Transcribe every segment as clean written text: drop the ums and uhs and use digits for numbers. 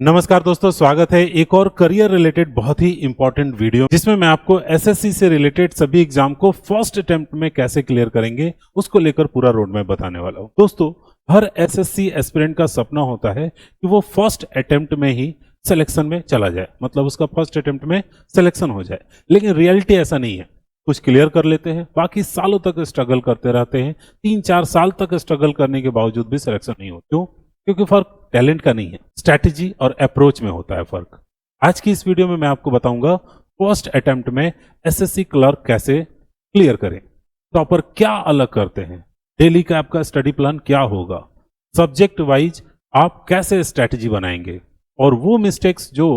नमस्कार दोस्तों, स्वागत है एक और करियर रिलेटेड बहुत ही इंपॉर्टेंट वीडियो जिसमें मैं आपको एसएससी से रिलेटेड सभी एग्जाम को फर्स्ट अटेम्प्ट में कैसे क्लियर करेंगे उसको लेकर पूरा रोड मैप बताने वाला हूं। दोस्तों, हर एसएससी एस्पिरेंट का सपना होता है कि वो फर्स्ट अटेम्प्ट में ही सिलेक्शन में चला जाए, मतलब उसका फर्स्ट अटेम्प्ट में सिलेक्शन हो जाए। लेकिन रियलिटी ऐसा नहीं है। कुछ क्लियर कर लेते हैं, बाकी सालों तक स्ट्रगल करते रहते हैं। 3-4 साल तक स्ट्रगल करने के बावजूद भी सिलेक्शन नहीं होती। क्यों? क्योंकि फर्क टैलेंट का नहीं है, स्ट्रैटेजी और अप्रोच में होता है फर्क। आज की इस वीडियो में मैं आपको बताऊंगा फर्स्ट अटेम्प्ट में एसएससी क्लर्क कैसे क्लियर करें, प्रॉपर क्या अलग करते हैं, डेली का आपका स्टडी प्लान क्या होगा, सब्जेक्ट वाइज आप कैसे स्ट्रैटेजी बनाएंगे, और वो मिस्टेक्स जो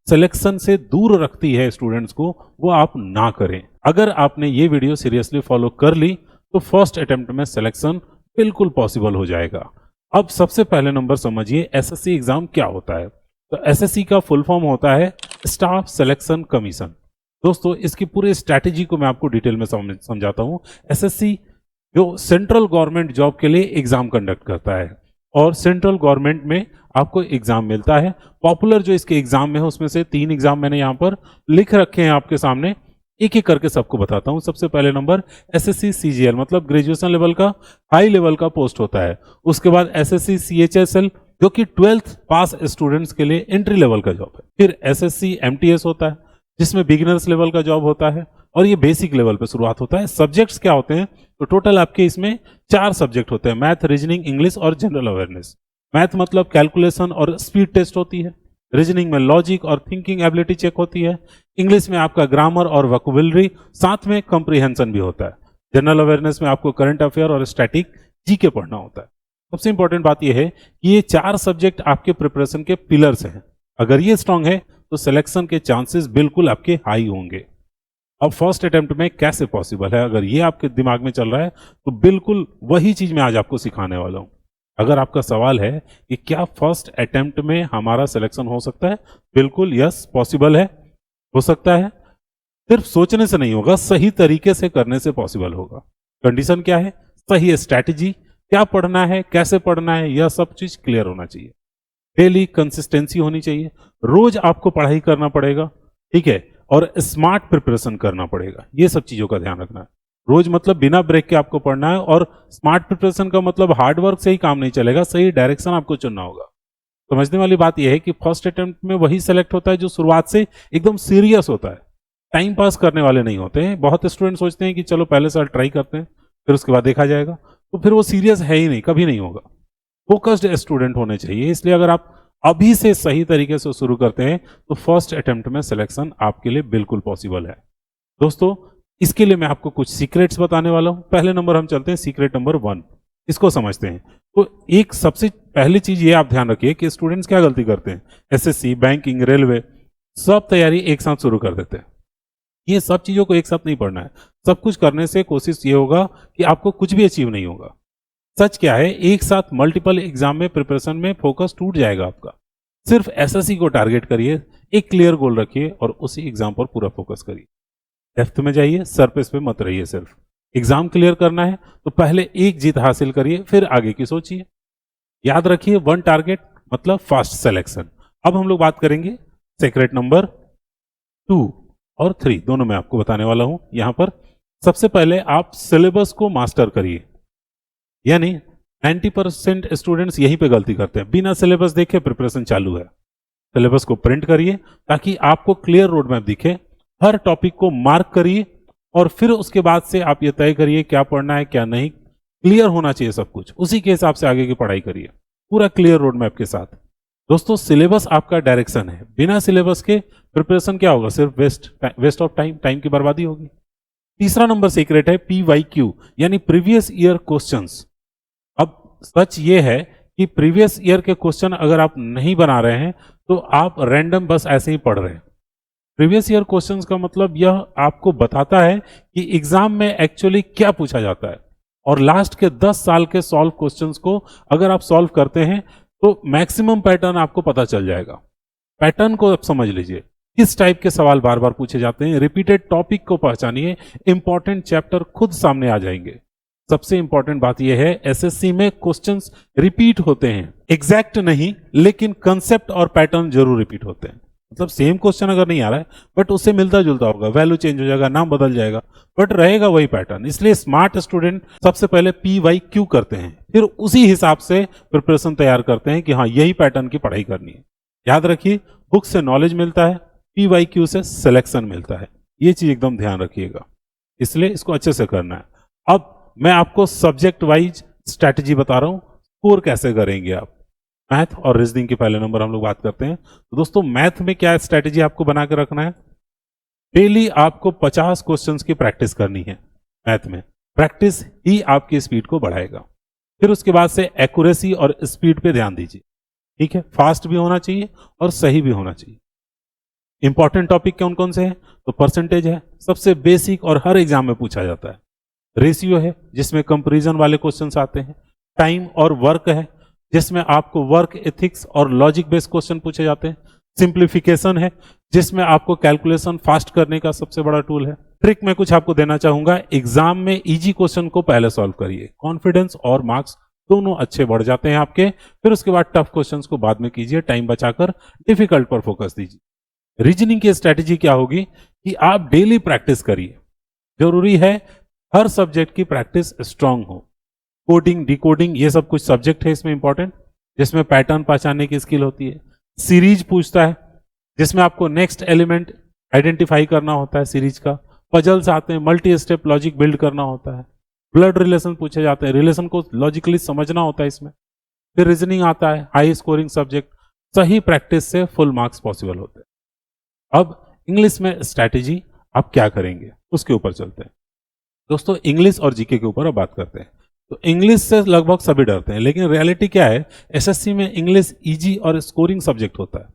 सिलेक्शन से दूर रखती है स्टूडेंट्स को वो आप ना करें। अगर आपने ये वीडियो सीरियसली फॉलो कर ली तो फर्स्ट अटेम्प्ट में सिलेक्शन बिल्कुल पॉसिबल हो जाएगा। अब सबसे पहले नंबर समझिए एसएससी एग्जाम क्या होता है। तो एसएससी का फुल फॉर्म होता है स्टाफ सिलेक्शन कमीशन। दोस्तों, इसकी पूरी स्ट्रैटेजी को मैं आपको डिटेल में समझाता हूं। एसएससी जो सेंट्रल गवर्नमेंट जॉब के लिए एग्जाम कंडक्ट करता है और सेंट्रल गवर्नमेंट में आपको एग्जाम मिलता है। पॉपुलर जो इसके एग्जाम में है उसमें से 3 एग्जाम मैंने यहाँ पर लिख रखे हैं आपके सामने, एक एक करके सबको बताता हूं। सबसे पहले नंबर एसएससी सीजीएल, मतलब ग्रेजुएशन लेवल का हाई लेवल का पोस्ट होता है। उसके बाद एसएससी सीएचएसएल जो कि 12th पास स्टूडेंट्स के लिए एंट्री लेवल का जॉब है। फिर एसएससी एमटीएस होता है जिसमें बिगिनर्स लेवल का जॉब होता है और ये बेसिक लेवल पे शुरुआत होता है। सब्जेक्ट्स क्या होते हैं? तो टोटल आपके इसमें 4 सब्जेक्ट होते हैं, मैथ, रीजनिंग, इंग्लिश और जनरल अवेयरनेस। मैथ मतलब कैलकुलेशन और स्पीड टेस्ट होती है, रीजनिंग में लॉजिक और थिंकिंग एबिलिटी चेक होती है, इंग्लिश में आपका ग्रामर और वोकैबुलरी, साथ में कॉम्प्रिहेंशन भी होता है। जनरल अवेयरनेस में आपको करंट अफेयर और स्टैटिक जीके पढ़ना होता है। सबसे इंपॉर्टेंट बात यह है कि ये 4 सब्जेक्ट आपके प्रिपरेशन के पिलर्स हैं। अगर ये स्ट्रांग है तो सिलेक्शन के चांसेस बिल्कुल आपके हाई होंगे। अब फर्स्ट अटेम्प्ट में कैसे पॉसिबल है, अगर ये आपके दिमाग में चल रहा है तो बिल्कुल वही चीज मैं आज आपको सिखाने वाला हूं। अगर आपका सवाल है कि क्या फर्स्ट अटेम्प्ट में हमारा सिलेक्शन हो सकता है, बिल्कुल यस पॉसिबल है, हो सकता है। सिर्फ सोचने से नहीं होगा, सही तरीके से करने से पॉसिबल होगा। कंडीशन क्या है? सही स्ट्रैटेजी, क्या पढ़ना है, कैसे पढ़ना है, यह सब चीज क्लियर होना चाहिए। डेली कंसिस्टेंसी होनी चाहिए, रोज आपको पढ़ाई करना पड़ेगा, ठीक है, और स्मार्ट प्रिपरेशन करना पड़ेगा। ये सब चीजों का ध्यान रखना है। रोज मतलब बिना ब्रेक के आपको पढ़ना है, और स्मार्ट प्रिपरेशन का मतलब हार्ड वर्क से ही काम नहीं चलेगा, सही डायरेक्शन आपको चुनना होगा। समझने वाली बात यह है कि फर्स्ट अटेम्प्ट में वही सेलेक्ट होता है जो शुरुआत से एकदम सीरियस होता है, टाइम पास करने वाले नहीं होते हैं। बहुत स्टूडेंट सोचते हैं कि चलो पहले साल ट्राई करते हैं फिर उसके बाद देखा जाएगा, तो फिर वो सीरियस है ही नहीं, कभी नहीं होगा। फोकस्ड स्टूडेंट होने चाहिए। इसलिए अगर आप अभी से सही तरीके से शुरू करते हैं तो फर्स्ट अटेम्प्ट में सिलेक्शन आपके लिए बिल्कुल पॉसिबल है। दोस्तों, इसके लिए मैं आपको कुछ सीक्रेट्स बताने वाला हूं। पहले नंबर हम चलते हैं सीक्रेट नंबर 1, इसको समझते हैं। तो एक सबसे पहली चीज ये आप ध्यान रखिए कि स्टूडेंट्स क्या गलती करते हैं। एसएससी, बैंकिंग, रेलवे, सब तैयारी एक साथ शुरू कर देते हैं। ये सब चीजों को एक साथ नहीं पढ़ना है। सब कुछ करने से कोशिश ये होगा कि आपको कुछ भी अचीव नहीं होगा। सच क्या है, एक साथ मल्टीपल एग्जाम में प्रिपरेशन में फोकस टूट जाएगा आपका। सिर्फ एसएससी को टारगेट करिए, एक क्लियर गोल रखिए और उसी एग्जाम पर पूरा फोकस करिए। डेप्थ में जाइए, सरफेस पे मत रहिए। सिर्फ एग्जाम क्लियर करना है तो पहले एक जीत हासिल करिए, फिर आगे की सोचिए। याद रखिए 1 टारगेट मतलब फास्ट सिलेक्शन। अब हम लोग बात करेंगे सीक्रेट नंबर 2 और 3, दोनों मैं आपको बताने वाला हूं। यहां पर सबसे पहले आप सिलेबस को मास्टर करिए। यानी 90% स्टूडेंट्स यहीं पे गलती करते हैं, बिना सिलेबस देखे प्रिपरेशन चालू है। सिलेबस को प्रिंट करिए ताकि आपको क्लियर रोड मैप दिखे। हर टॉपिक को मार्क करिए और फिर उसके बाद से आप ये तय करिए क्या पढ़ना है क्या नहीं। क्लियर होना चाहिए सब कुछ, उसी के हिसाब से आगे की पढ़ाई करिए, पूरा क्लियर रोड मैप के साथ। दोस्तों, सिलेबस आपका डायरेक्शन है। बिना सिलेबस के प्रिपरेशन क्या होगा? सिर्फ वेस्ट ऑफ टाइम की बर्बादी होगी। तीसरा नंबर सीक्रेट है PYQ, यानी प्रीवियस ईयर क्वेश्चंस। अब सच ये है कि प्रीवियस ईयर के क्वेश्चन अगर आप नहीं बना रहे हैं तो आप रैंडम बस ऐसे ही पढ़ रहे हैं। प्रीवियस ईयर क्वेश्चंस का मतलब यह आपको बताता है कि एग्जाम में एक्चुअली क्या पूछा जाता है, और लास्ट के 10 साल के सॉल्व क्वेश्चंस को अगर आप सॉल्व करते हैं तो मैक्सिमम पैटर्न आपको पता चल जाएगा। पैटर्न को आप समझ लीजिए, किस टाइप के सवाल बार बार पूछे जाते हैं। रिपीटेड टॉपिक को पहचानिए, इंपॉर्टेंट चैप्टर खुद सामने आ जाएंगे। सबसे इंपॉर्टेंट बात यह है, एसएससी में क्वेश्चंस रिपीट होते हैं, एग्जैक्ट नहीं, लेकिन कंसेप्ट और पैटर्न जरूर रिपीट होते हैं। मतलब सेम क्वेश्चन अगर नहीं आ रहा है बट उससे मिलता जुलता होगा, वैल्यू चेंज हो जाएगा, नाम बदल जाएगा, बट रहेगा वही पैटर्न। इसलिए स्मार्ट स्टूडेंट सबसे पहले PYQ करते हैं, फिर उसी हिसाब से प्रिपरेशन तैयार करते हैं कि हाँ यही पैटर्न की पढ़ाई करनी है। याद रखिए, बुक से नॉलेज मिलता है, PYQ से सिलेक्शन मिलता है, ये चीज एकदम ध्यान रखिएगा, इसलिए इसको अच्छे से करना है। अब मैं आपको सब्जेक्ट वाइज स्ट्रैटेजी बता रहा हूं, स्कोर कैसे करेंगे आप। मैथ और रीजनिंग के पहले नंबर हम लोग बात करते हैं। तो दोस्तों मैथ में क्या स्ट्रैटेजी आपको बना के रखना है, डेली आपको 50 क्वेश्चंस की प्रैक्टिस करनी है। मैथ में प्रैक्टिस ही आपकी स्पीड को बढ़ाएगा। फिर उसके बाद से एक्यूरेसी और स्पीड पे ध्यान दीजिए, ठीक है, फास्ट भी होना चाहिए और सही भी होना चाहिए। इंपॉर्टेंट टॉपिक कौन कौन से हैं, तो परसेंटेज है, सबसे बेसिक और हर एग्जाम में पूछा जाता है। रेशियो है, जिसमें कंपैरिजन वाले क्वेश्चंस आते हैं। टाइम और वर्क है, जिसमें आपको वर्क एथिक्स और लॉजिक बेस्ड क्वेश्चन पूछे जाते हैं। सिंप्लीफिकेशन है, जिसमें आपको कैलकुलेशन फास्ट करने का सबसे बड़ा टूल है। ट्रिक में कुछ आपको देना चाहूंगा, एग्जाम में इजी क्वेश्चन को पहले सॉल्व करिए, कॉन्फिडेंस और मार्क्स दोनों अच्छे बढ़ जाते हैं आपके। फिर उसके बाद टफ क्वेश्चंस को बाद में कीजिए, टाइम बचाकर डिफिकल्ट पर फोकस दीजिए। रीजनिंग की स्ट्रैटेजी क्या होगी कि आप डेली प्रैक्टिस करिए, जरूरी है हर सब्जेक्ट की प्रैक्टिस स्ट्रांग हो। कोडिंग, डिकोडिंग, ये सब कुछ सब्जेक्ट है इसमें इंपॉर्टेंट, जिसमें पैटर्न पहचानने की स्किल होती है। सीरीज पूछता है, जिसमें आपको नेक्स्ट एलिमेंट आइडेंटिफाई करना होता है सीरीज का। पजल्स आते हैं, मल्टी स्टेप लॉजिक बिल्ड करना होता है। ब्लड रिलेशन पूछे जाते हैं, रिलेशन को लॉजिकली समझना होता है इसमें। फिर रीजनिंग आता है, हाई स्कोरिंग सब्जेक्ट। सही प्रैक्टिस से फुल मार्क्स पॉसिबल होते हैं। अब इंग्लिश में स्ट्रैटेजी आप क्या करेंगे उसके ऊपर चलते हैं। दोस्तों इंग्लिश और जीके के ऊपर अब बात करते हैं। तो इंग्लिश से लगभग सभी डरते हैं, लेकिन रियलिटी क्या है, एसएससी में इंग्लिश इजी और स्कोरिंग सब्जेक्ट होता है।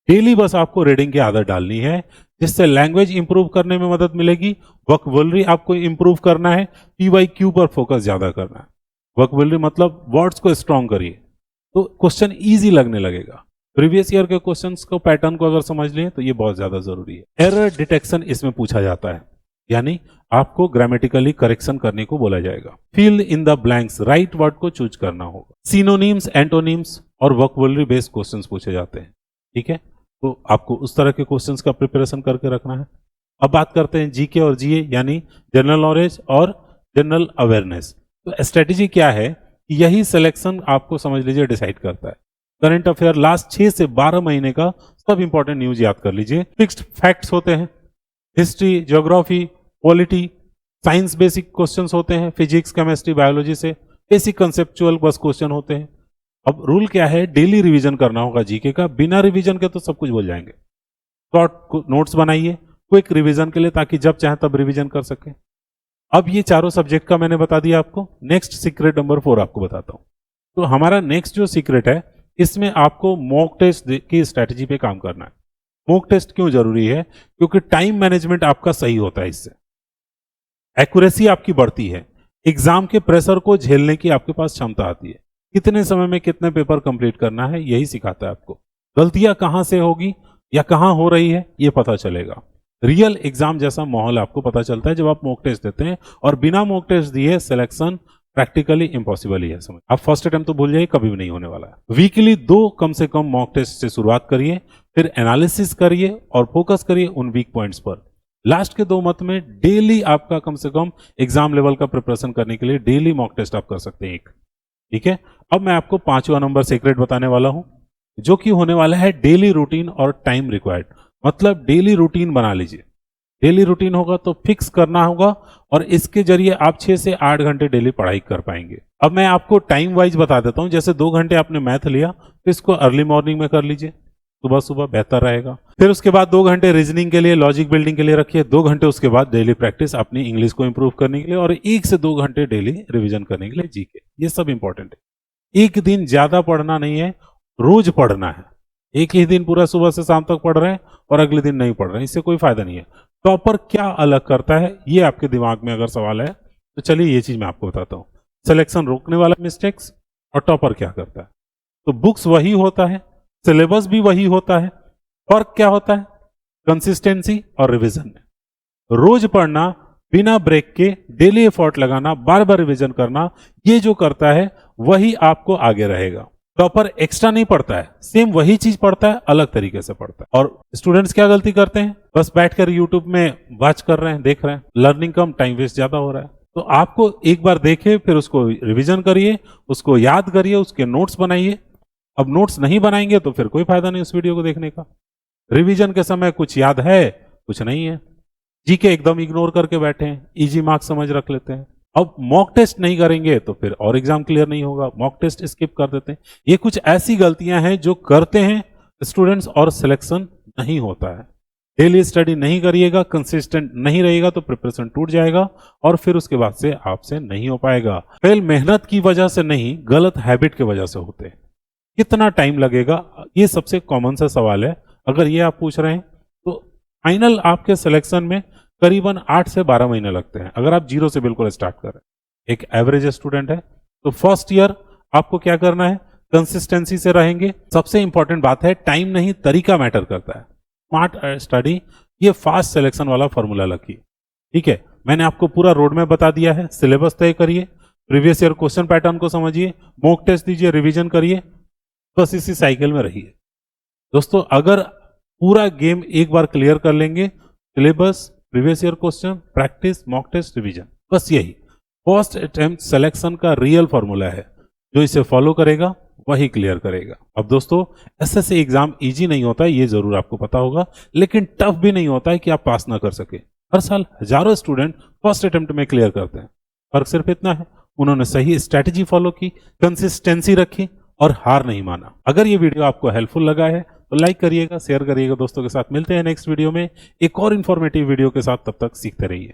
डेली बस आपको रीडिंग की आदत डालनी है, जिससे लैंग्वेज इंप्रूव करने में मदद मिलेगी। वोकैबुलरी आपको इंप्रूव करना है, PYQ पर फोकस ज्यादा करना है। वोकैबुलरी मतलब वर्ड्स को स्ट्रॉन्ग करिए, तो क्वेश्चन इजी लगने लगेगा। प्रीवियस ईयर के क्वेश्चंस को पैटर्न को अगर समझ लें तो ये बहुत ज्यादा जरूरी है। एरर डिटेक्शन इसमें पूछा जाता है, यानी आपको ग्रामेटिकली करेक्शन करने को बोला जाएगा। Fill in the blanks, right word को चूज करना होगा। सिनोनिम्स, एंटोनिम्स और वोकैबुलरी बेस्ड क्वेश्चंस पूछे जाते हैं, ठीक है। तो आपको उस तरह के क्वेश्चंस का प्रिपरेशन करके रखना है। अब बात करते हैं जीके और जीए, यानी जनरल नॉलेज और जनरल अवेयरनेस। तो स्ट्रेटेजी क्या है, यही सिलेक्शन आपको समझ लीजिए डिसाइड करता है। करंट अफेयर लास्ट 6 से 12 महीने का सब इंपॉर्टेंट न्यूज याद कर लीजिए। फिक्स्ड फैक्ट्स होते हैं, history, geography, polity, science basic questions होते हैं, फिजिक्स, केमिस्ट्री, बायोलॉजी से बेसिक कंसेप्चुअल बस क्वेश्चन होते हैं। अब रूल क्या है, डेली रिवीजन करना होगा जीके का, बिना रिवीजन के तो सब कुछ भूल जाएंगे। शॉर्ट नोट्स बनाइए क्विक रिवीजन के लिए, ताकि जब चाहे तब रिवीजन कर सके। अब ये चारों सब्जेक्ट का मैंने बता दिया आपको। नेक्स्ट सीक्रेट नंबर 4 आपको बताता हूं। तो हमारा नेक्स्ट जो सीक्रेट है, इसमें आपको मॉक टेस्ट की स्ट्रेटेजी पे काम करना है। मॉक टेस्ट क्यों जरूरी है, क्योंकि टाइम मैनेजमेंट आपका सही होता है, इससे एक्यूरेसी आपकी बढ़ती है, एग्जाम के प्रेशर को झेलने की आपके पास क्षमता आती है। कितने समय में कितने पेपर कंप्लीट करना है, यही सिखाता है आपको। गलतियां कहां से होगी या कहां हो रही है, ये पता चलेगा। रियल एग्जाम जैसा माहौल आपको पता चलता है जब आप मॉक टेस्ट देते हैं, और बिना मॉक टेस्ट दिए सिलेक्शन प्रैक्टिकली इम्पॉसिबल ही है। समझ, आप फर्स्ट अटेम्प्ट तो भूल जाइए, कभी भी नहीं होने वाला है। वीकली 2 कम से कम मॉक टेस्ट से शुरुआत करिए, फिर एनालिसिस करिए और फोकस करिए उन वीक पॉइंट्स पर। लास्ट के 2 मंथ में डेली आपका कम से कम एग्जाम लेवल का प्रिपरेशन करने के लिए डेली मॉक टेस्ट आप कर सकते हैं एक, ठीक है। अब मैं आपको 5वां नंबर सीक्रेट बताने वाला हूं, जो कि होने वाला है डेली रूटीन और टाइम रिक्वायर्ड। मतलब डेली रूटीन बना लीजिए। डेली रूटीन होगा तो फिक्स करना होगा, और इसके जरिए आप 6 से 8 घंटे डेली पढ़ाई कर पाएंगे। अब मैं आपको टाइम वाइज बता देता हूं। जैसे 2 घंटे आपने मैथ लिया, तो इसको अर्ली मॉर्निंग में कर लीजिए, सुबह सुबह बेहतर रहेगा। फिर उसके बाद 2 घंटे रीजनिंग के लिए, लॉजिक बिल्डिंग के लिए रखिए। 2 घंटे उसके बाद डेली प्रैक्टिस अपनी इंग्लिश को इंप्रूव करने के लिए, और 1 से 2 घंटे डेली रिविजन करने के लिए जीके। ये सब इंपॉर्टेंट है। एक दिन ज्यादा पढ़ना नहीं है, रोज पढ़ना है। एक ही दिन पूरा सुबह से शाम तक पढ़ रहे हैं और अगले दिन नहीं पढ़ रहे हैं, इससे कोई फायदा नहीं है। टॉपर क्या अलग करता है, ये आपके दिमाग में अगर सवाल है तो चलिए ये चीज मैं आपको बताता हूं। सिलेक्शन रोकने वाला मिस्टेक्स और टॉपर क्या करता है। तो बुक्स वही होता है, सिलेबस भी वही होता है, फर्क क्या होता है, कंसिस्टेंसी और रिवीजन में। रोज पढ़ना बिना ब्रेक के डेली एफर्ट लगाना, बार बार रिवीजन करना, ये जो करता है वही आपको आगे रहेगा। टॉपर एक्स्ट्रा नहीं पढ़ता है, सेम वही चीज पढ़ता है, अलग तरीके से पढ़ता है। और स्टूडेंट्स क्या गलती करते हैं, बस बैठकर यूट्यूब में वॉच कर रहे हैं, देख रहे हैं, लर्निंग कम, टाइम वेस्ट ज्यादा हो रहा है। तो आपको एक बार देखे, फिर उसको रिवीजन करिए, उसको याद करिए, उसके नोट्स बनाइए। अब नोट्स नहीं बनाएंगे तो फिर कोई फायदा नहीं उस वीडियो को देखने का। रिवीजन के समय कुछ याद है, कुछ नहीं है, जीके एकदम इग्नोर करके बैठे हैं, इजी मार्क्स समझ रख लेते हैं। अब मॉक टेस्ट नहीं करेंगे तो फिर और एग्जाम क्लियर नहीं होगा, मॉक टेस्ट स्किप कर देते हैं। ये कुछ ऐसी गलतियां हैं जो करते हैं स्टूडेंट्स और सिलेक्शन नहीं होता है। डेली स्टडी नहीं करिएगा, कंसिस्टेंट नहीं रहेगा तो प्रिपरेशन टूट जाएगा और फिर उसके बाद से आपसे नहीं हो पाएगा। फेल मेहनत की वजह से नहीं, गलत हैबिट की वजह से होते हैं। कितना टाइम लगेगा, ये सबसे कॉमन सा सवाल है। अगर ये आप पूछ रहे हैं तो फाइनल आपके सिलेक्शन में करीबन 8 से 12 महीने लगते हैं, अगर आप जीरो से बिल्कुल स्टार्ट करें। एक एवरेज स्टूडेंट है तो फर्स्ट ईयर आपको क्या करना है, कंसिस्टेंसी से रहेंगे। सबसे इंपॉर्टेंट बात है, टाइम नहीं तरीका मैटर करता है। स्मार्ट स्टडी, ये फास्ट सिलेक्शन वाला फॉर्मूला लगी, ठीक है। मैंने आपको पूरा रोड मैप बता दिया है। सिलेबस तय करिए, प्रीवियस ईयर क्वेश्चन पैटर्न को समझिए, मॉक टेस्ट दीजिए, रिवीजन करिए, बस इसी साइकिल में रहिए। दोस्तों, अगर पूरा गेम एक बार क्लियर कर लेंगे, syllabus, previous year question, practice, mock test, revision, बस यही फर्स्ट अटेम्प्ट सिलेक्शन का रियल फॉर्मूला है। जो इसे फॉलो करेगा वही क्लियर करेगा। अब दोस्तों, एसएससी एग्जाम इजी नहीं होता है, ये जरूर आपको पता होगा, लेकिन टफ भी नहीं होता है कि आप पास ना कर सके। हर साल हजारों स्टूडेंट फर्स्ट अटेम्प्ट में क्लियर करते हैं। फर्क सिर्फ इतना है, उन्होंने सही स्ट्रैटेजी फॉलो की, कंसिस्टेंसी रखी और हार नहीं माना। अगर ये वीडियो आपको हेल्पफुल लगा है तो लाइक करिएगा, शेयर करिएगा दोस्तों के साथ। मिलते हैं नेक्स्ट वीडियो में एक और इन्फॉर्मेटिव वीडियो के साथ, तब तक सीखते रहिए।